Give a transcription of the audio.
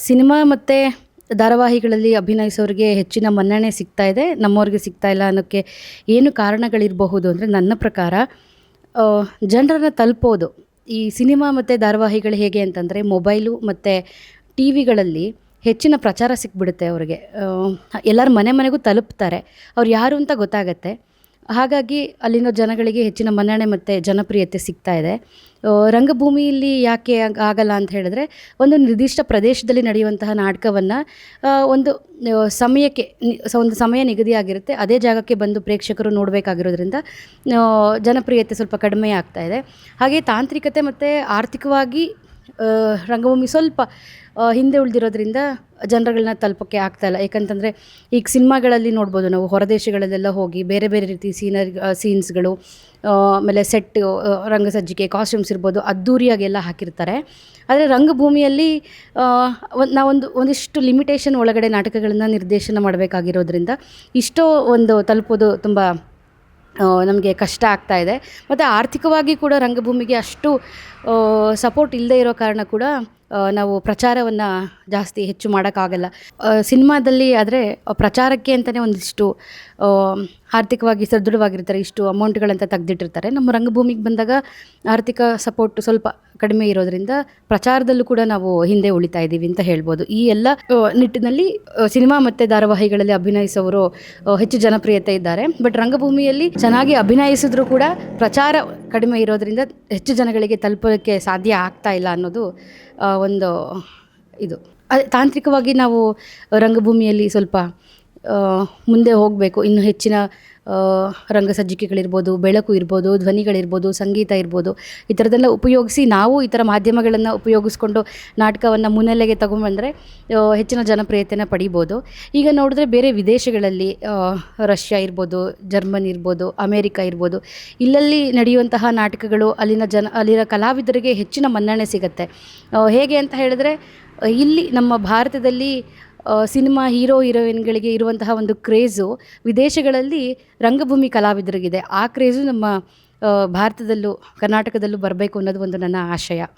Cinema ಮತ್ತು ಧಾರಾವಾಹಿಗಳಲ್ಲಿ ಅಭಿನಯಿಸೋರಿಗೆ ಹೆಚ್ಚಿನ ಮನ್ನಣೆ ಸಿಗ್ತಾ ಇದೆ, ನಮ್ಮವ್ರಿಗೆ ಸಿಗ್ತಾ ಇಲ್ಲ ಅನ್ನೋಕ್ಕೆ ಏನು ಕಾರಣಗಳಿರಬಹುದು ಅಂದರೆ ನನ್ನ ಪ್ರಕಾರ ಜನರನ್ನ ತಲುಪೋದು. ಈ ಸಿನಿಮಾ ಮತ್ತು ಧಾರಾವಾಹಿಗಳು ಹೇಗೆ ಅಂತಂದರೆ ಮೊಬೈಲು ಮತ್ತು ಟಿ ವಿಗಳಲ್ಲಿ ಹೆಚ್ಚಿನ ಪ್ರಚಾರ ಸಿಕ್ಬಿಡುತ್ತೆ ಅವ್ರಿಗೆ. ಎಲ್ಲರ ಮನೆ ಮನೆಗೂ ತಲುಪ್ತಾರೆ. ಅವ್ರು ಯಾರು ಅಂತ ಗೊತ್ತಾಗತ್ತೆ. ಹಾಗಾಗಿ ಅಲ್ಲಿನ ಜನಗಳಿಗೆ ಹೆಚ್ಚಿನ ಮನ್ನಣೆ ಮತ್ತು ಜನಪ್ರಿಯತೆ ಸಿಗ್ತಾ ಇದೆ. ರಂಗಭೂಮಿಯಲ್ಲಿ ಯಾಕೆ ಆಗಲ್ಲ ಅಂತ ಹೇಳಿದ್ರೆ, ಒಂದು ನಿರ್ದಿಷ್ಟ ಪ್ರದೇಶದಲ್ಲಿ ನಡೆಯುವಂತಹ ನಾಟಕವನ್ನು ಒಂದು ಸಮಯಕ್ಕೆ ಒಂದು ಸಮಯ ನಿಗದಿಯಾಗಿರುತ್ತೆ. ಅದೇ ಜಾಗಕ್ಕೆ ಬಂದು ಪ್ರೇಕ್ಷಕರು ನೋಡಬೇಕಾಗಿರೋದ್ರಿಂದ ಜನಪ್ರಿಯತೆ ಸ್ವಲ್ಪ ಕಡಿಮೆ ಆಗ್ತಾ ಇದೆ. ಹಾಗೆ ತಾಂತ್ರಿಕತೆ ಮತ್ತು ಆರ್ಥಿಕವಾಗಿ ರಂಗಭೂಮಿ ಸ್ವಲ್ಪ ಹಿಂದೆ ಉಳಿದಿರೋದ್ರಿಂದ ಜನರುಗಳನ್ನ ತಲುಪೋಕ್ಕೆ ಆಗ್ತಾಯಿಲ್ಲ. ಏಕಂತಂದರೆ ಈಗ ಸಿನಿಮಾಗಳಲ್ಲಿ ನೋಡ್ಬೋದು ನಾವು, ಹೊರದೇಶಗಳಲ್ಲೆಲ್ಲ ಹೋಗಿ ಬೇರೆ ಬೇರೆ ರೀತಿ ಸೀನ್ಸ್ಗಳು, ಆಮೇಲೆ ಸೆಟ್ಟು, ರಂಗಸಜ್ಜಿಕೆ, ಕಾಸ್ಟ್ಯೂಮ್ಸ್ ಇರ್ಬೋದು, ಅದ್ದೂರಿಯಾಗಿ ಎಲ್ಲ ಹಾಕಿರ್ತಾರೆ. ಆದರೆ ರಂಗಭೂಮಿಯಲ್ಲಿ ಒಂದಿಷ್ಟು ಲಿಮಿಟೇಷನ್ ಒಳಗಡೆ ನಾಟಕಗಳನ್ನು ನಿರ್ದೇಶನ ಮಾಡಬೇಕಾಗಿರೋದ್ರಿಂದ ಇಷ್ಟೋ ಒಂದು ತಲುಪೋದು ತುಂಬ ನಮಗೆ ಕಷ್ಟ ಆಗ್ತಾ ಇದೆ. ಮತ್ತು ಆರ್ಥಿಕವಾಗಿ ಕೂಡ ರಂಗಭೂಮಿಗೆ ಅಷ್ಟು ಸಪೋರ್ಟ್ ಇಲ್ಲದೆ ಇರೋ ಕಾರಣ ಕೂಡ ನಾವು ಪ್ರಚಾರವನ್ನು ಜಾಸ್ತಿ ಹೆಚ್ಚು ಮಾಡೋಕ್ಕಾಗಲ್ಲ. ಸಿನಿಮಾದಲ್ಲಿ ಆದರೆ ಪ್ರಚಾರಕ್ಕೆ ಅಂತಲೇ ಒಂದಿಷ್ಟು ಆರ್ಥಿಕವಾಗಿ ಸದೃಢವಾಗಿರ್ತಾರೆ, ಇಷ್ಟು ಅಮೌಂಟ್ಗಳಂತ ತೆಗೆದಿಟ್ಟಿರ್ತಾರೆ. ನಮ್ಮ ರಂಗಭೂಮಿಗೆ ಬಂದಾಗ ಆರ್ಥಿಕ ಸಪೋರ್ಟ್ ಸ್ವಲ್ಪ ಕಡಿಮೆ ಇರೋದ್ರಿಂದ ಪ್ರಚಾರದಲ್ಲೂ ಕೂಡ ನಾವು ಹಿಂದೆ ಉಳಿತಾ ಇದ್ದೀವಿ ಅಂತ ಹೇಳ್ಬೋದು. ಈ ಎಲ್ಲ ನಿಟ್ಟಿನಲ್ಲಿ ಸಿನಿಮಾ ಮತ್ತು ಧಾರಾವಾಹಿಗಳಲ್ಲಿ ಅಭಿನಯಿಸೋರು ಹೆಚ್ಚು ಜನಪ್ರಿಯತೆ ಇದ್ದಾರೆ. ಬಟ್ ರಂಗಭೂಮಿಯಲ್ಲಿ ಚೆನ್ನಾಗಿ ಅಭಿನಯಿಸಿದ್ರು ಕೂಡ ಪ್ರಚಾರ ಕಡಿಮೆ ಇರೋದ್ರಿಂದ ಹೆಚ್ಚು ಜನಗಳಿಗೆ ತಲುಪೋಕ್ಕೆ ಸಾಧ್ಯ ಆಗ್ತಾ ಇಲ್ಲ ಅನ್ನೋದು ಒಂದು ಇದು. ತಾಂತ್ರಿಕವಾಗಿ ನಾವು ರಂಗಭೂಮಿಯಲ್ಲಿ ಸ್ವಲ್ಪ ಮುಂದೆ ಹೋಗಬೇಕು. ಇನ್ನು ಹೆಚ್ಚಿನ ರಂಗಸಜ್ಜಿಕೆಗಳಿರ್ಬೋದು, ಬೆಳಕು ಇರ್ಬೋದು, ಧ್ವನಿಗಳಿರ್ಬೋದು, ಸಂಗೀತ ಇರ್ಬೋದು, ಈ ಥರದ್ದೆಲ್ಲ ಉಪಯೋಗಿಸಿ ನಾವು ಈ ಥರ ಮಾಧ್ಯಮಗಳನ್ನು ಉಪಯೋಗಿಸ್ಕೊಂಡು ನಾಟಕವನ್ನು ಮುನ್ನೆಲೆಗೆ ತಗೊಂಡ್ಬಂದರೆ ಹೆಚ್ಚಿನ ಜನಪ್ರಿಯತೆನ ಪಡಿಬೋದು. ಈಗ ನೋಡಿದ್ರೆ ಬೇರೆ ವಿದೇಶಗಳಲ್ಲಿ ರಷ್ಯಾ ಇರ್ಬೋದು, ಜರ್ಮನಿ ಇರ್ಬೋದು, ಅಮೇರಿಕಾ ಇರ್ಬೋದು, ಇಲ್ಲಲ್ಲಿ ನಡೆಯುವಂತಹ ನಾಟಕಗಳು ಅಲ್ಲಿನ ಕಲಾವಿದರಿಗೆ ಹೆಚ್ಚಿನ ಮನ್ನಣೆ ಸಿಗುತ್ತೆ. ಹೇಗೆ ಅಂತ ಹೇಳಿದ್ರೆ, ಇಲ್ಲಿ ನಮ್ಮ ಭಾರತದಲ್ಲಿ ಸಿನಿಮಾ ಹೀರೋಯಿನ್ಗಳಿಗೆ ಇರುವಂತಹ ಒಂದು ಕ್ರೇಜು ವಿದೇಶಗಳಲ್ಲಿ ರಂಗಭೂಮಿ ಕಲಾವಿದರಿಗಿದೆ. ಆ ಕ್ರೇಜು ನಮ್ಮ ಭಾರತದಲ್ಲೂ ಕರ್ನಾಟಕದಲ್ಲೂ ಬರಬೇಕು ಅನ್ನೋದು ಒಂದು ನನ್ನ ಆಶಯ.